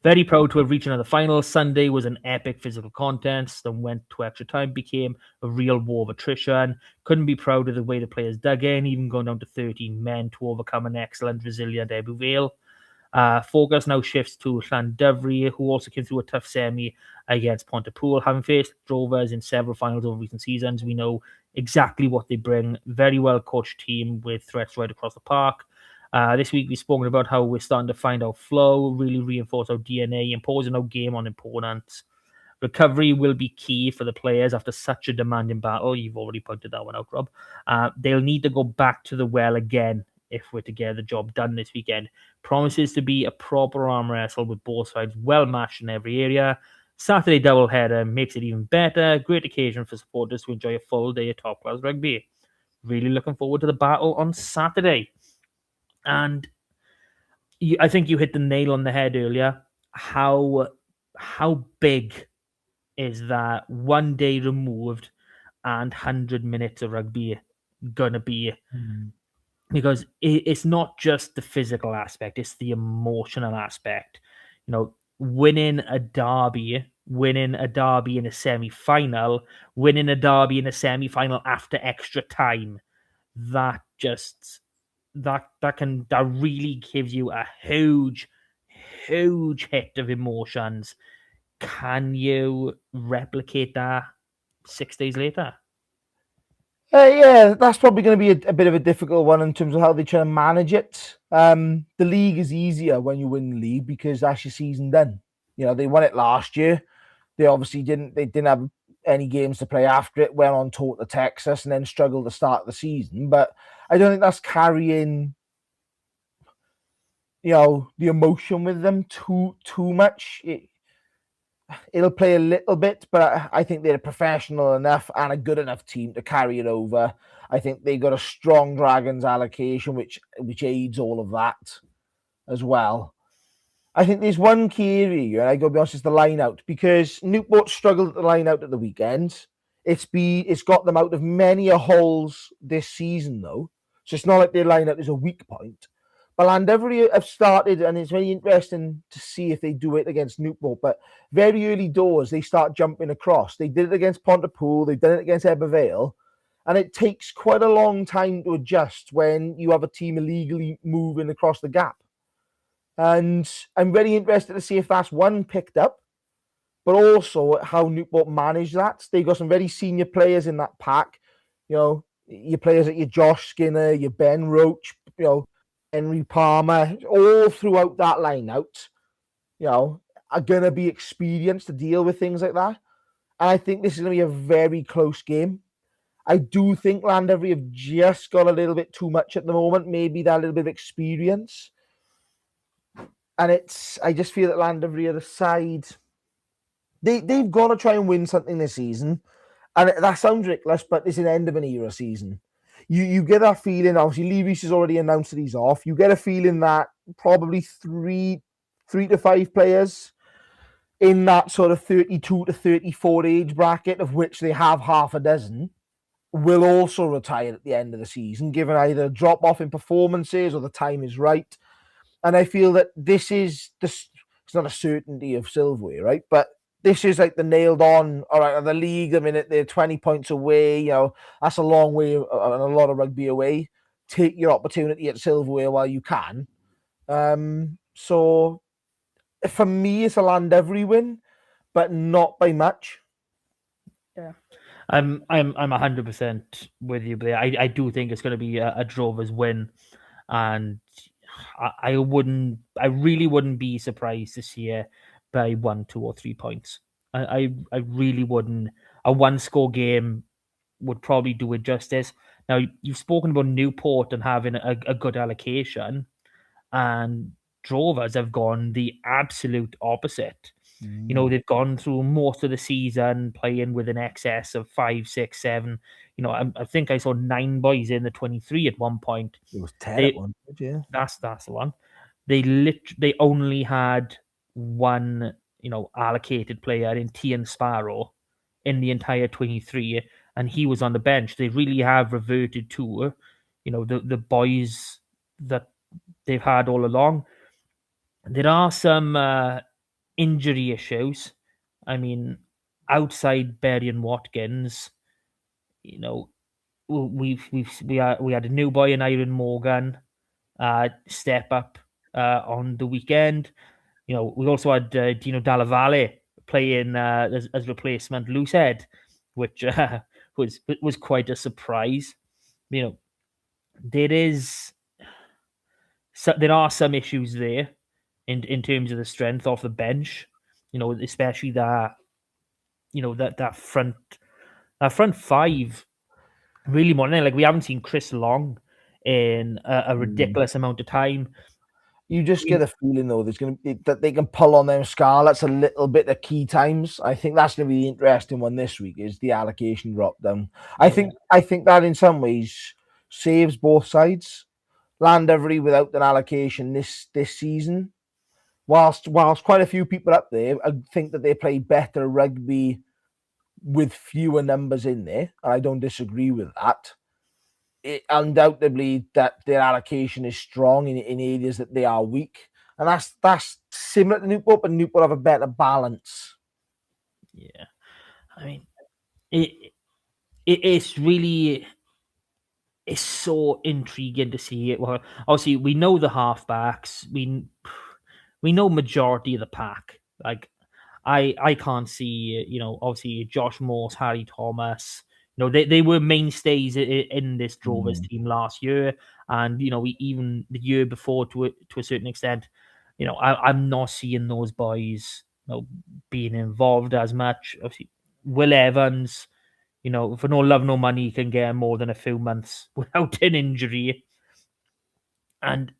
Very proud to have reached another final. Sunday was an epic physical contest and went to extra time, became a real war of attrition. Couldn't be proud of the way the players dug in, even going down to 13 men to overcome an excellent, resilient Ebbw Vale. Focus now shifts to Llandovery, who also came through a tough semi against Pontypool. Having faced Drovers in several finals over recent seasons, we know exactly what they bring. Very well coached team with threats right across the park. This week we've spoken about how we're starting to find our flow, really reinforce our DNA, imposing our game on opponents. Recovery will be key for the players after such a demanding battle. You've already pointed that one out, Rob. They'll need to go back to the well again if we're to get the job done this weekend. Promises to be a proper arm wrestle with both sides well matched in every area. Saturday doubleheader makes it even better. Great occasion for supporters to enjoy a full day of top-class rugby. Really looking forward to the battle on Saturday. And I think you hit the nail on the head earlier. How big is that 1 day removed and 100 minutes of rugby going to be? Because it's not just the physical aspect, it's the emotional aspect. You know, winning a derby in a semi-final, winning a derby in a semi-final after extra time, that really gives you a huge hit of emotions. Can you replicate that 6 days later? Yeah, that's probably going to be a bit of a difficult one in terms of how they try to manage it. The league is easier when you win the league because that's your season done. You know, they won it last year. They obviously didn't have any games to play after it, went on tour to Texas and then struggled to start the season. But I don't think that's carrying, the emotion with them too much. It'll play a little bit, but I think they're professional enough and a good enough team to carry it over. I think they got a strong Dragons allocation, which aids all of that as well. I think there's one key area, and I got to be honest, it's the line out, because Newport struggled at the line out at the weekend. It's got them out of many a holes this season, though. So it's not like their line out is a weak point. But Llandovery have started, and it's very interesting to see if they do it against Newport. But very early doors, they start jumping across. They did it against Pontypool. They've done it against Ebbw Vale. And it takes quite a long time to adjust when you have a team illegally moving across the gap. And I'm very interested to see if that's one picked up, but also how Newport managed that. They got some very senior players in that pack. You know, your players like your Josh Skinner, your Ben Roach, Henry Palmer, all throughout that line out, are going to be experienced to deal with things like that. And I think this is going to be a very close game. I do think Llandovery have just got a little bit too much at the moment, maybe that little bit of experience. And I just feel that Llandovery are the side. They've got to try and win something this season. And that sounds ridiculous, but it's an end of an era season. You get that feeling, obviously Lee Reese has already announced that he's off. You get a feeling that probably three to five players in that sort of 32 to 34 age bracket, of which they have half a dozen, will also retire at the end of the season, given either a drop off in performances or the time is right. And I feel that this is it's not a certainty of silverware, right? But this is like the nailed on, all right, the league, I mean, they're 20 points away, that's a long way and a lot of rugby away. Take your opportunity at silverware while you can. So for me, it's a Llandovery win, but not by much. Yeah. I'm 100% with you there. I do think it's going to be a Drovers win, and I really wouldn't be surprised this year by 1, 2, or 3 points. I really wouldn't. A one-score game would probably do it justice. Now, you've spoken about Newport and having a good allocation, and Drovers have gone the absolute opposite. You know, they've gone through most of the season playing with an excess of 5, 6, 7. You know, I think I saw 9 boys in the 23 at one point. It was 10 at one point, yeah. That's the one. They only had one, allocated player in Tian Sparrow in the entire 23, and he was on the bench. They really have reverted to, the boys that they've had all along. There are some injury issues. I mean, outside Berry and Watkins, we had a new boy in Iron Morgan step up on the weekend. We also had Dino Dallavalle playing as replacement loosehead, which was quite a surprise. There are some issues there in terms of the strength of the bench. Especially that front five. Really more than we haven't seen Chris Long in a ridiculous amount of time. You just get a feeling though that they can pull on them Scarlets a little bit at key times. I think that's going to be the interesting one this week is the allocation drop down. Yeah. I think that in some ways saves both sides. Llandovery without an allocation this season, whilst quite a few people up there, I think that they play better rugby with fewer numbers in there, and I don't disagree with that. Undoubtedly, that their allocation is strong in areas that they are weak, and that's similar to Newport, but Newport have a better balance. Yeah, I mean, it's really. It's so intriguing to see it. Well, obviously, we know the halfbacks. We know majority of the pack. I can't see, obviously Josh Morse, Harry Thomas. They were mainstays in this Drovers team last year, and even the year before to a certain extent. I'm not seeing those boys, being involved as much. Obviously, Will Evans. For no love, no money, you can get more than a few months without an injury. And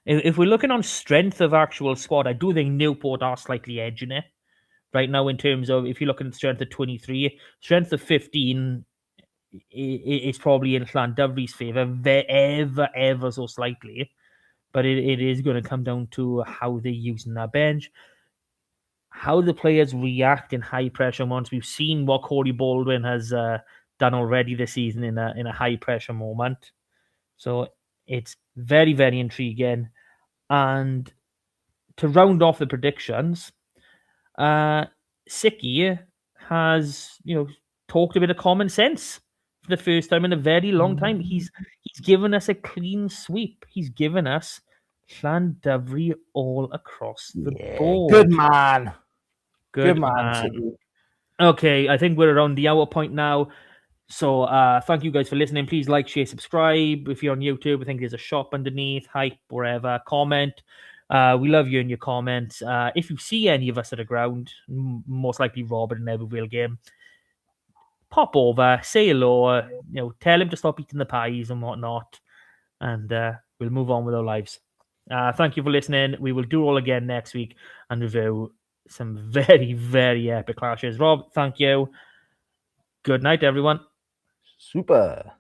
if we're looking on strength of actual squad, I do think Newport are slightly edging it right now in terms of, if you're looking at strength of 23, strength of 15 is probably in Llandovery's favour, ever so slightly. But it is going to come down to how they're using that bench. How the players react in high pressure moments. We've seen what Corey Baldwin has done already this season in a high pressure moment. So it's very, very intriguing. And to round off the predictions, Sicky has talked a bit of common sense for the first time in a very long time. He's given us a clean sweep. He's given us Llandovery all across the board. Good man. Good man. Okay, I think we're around the hour point now. So thank you guys for listening. Please like, share, subscribe. If you're on YouTube, I think there's a shop underneath, hype, wherever. Comment. We love you in your comments. If you see any of us at the ground, most likely Robert in every real game, pop over, say hello, tell him to stop eating the pies and whatnot, and we'll move on with our lives. Thank you for listening. We will do all again next week and review some very, very epic clashes. Rob, thank you. Good night, everyone. Super.